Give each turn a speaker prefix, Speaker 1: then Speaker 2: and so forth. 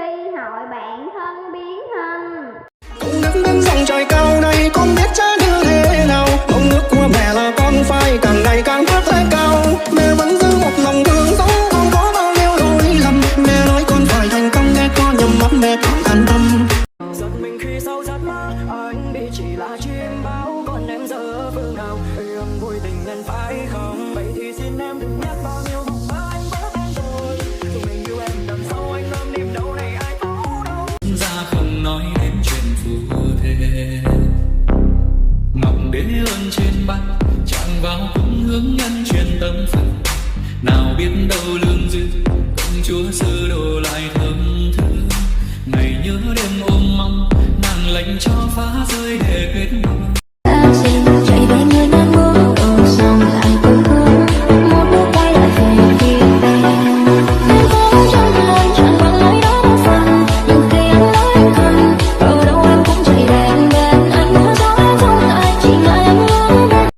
Speaker 1: khi hội bạn thân biến hình.
Speaker 2: Con nước đến dòng trời cao này con biết cha như thế nào. Mong ước của mẹ là con phải càng ngày càng thoát lên cao. Mẹ vẫn giữ một lòng thương dấu không có bao nhiêu lỗi lầm. Mẹ nói con phải thành công để có nhầm mắt mẹ.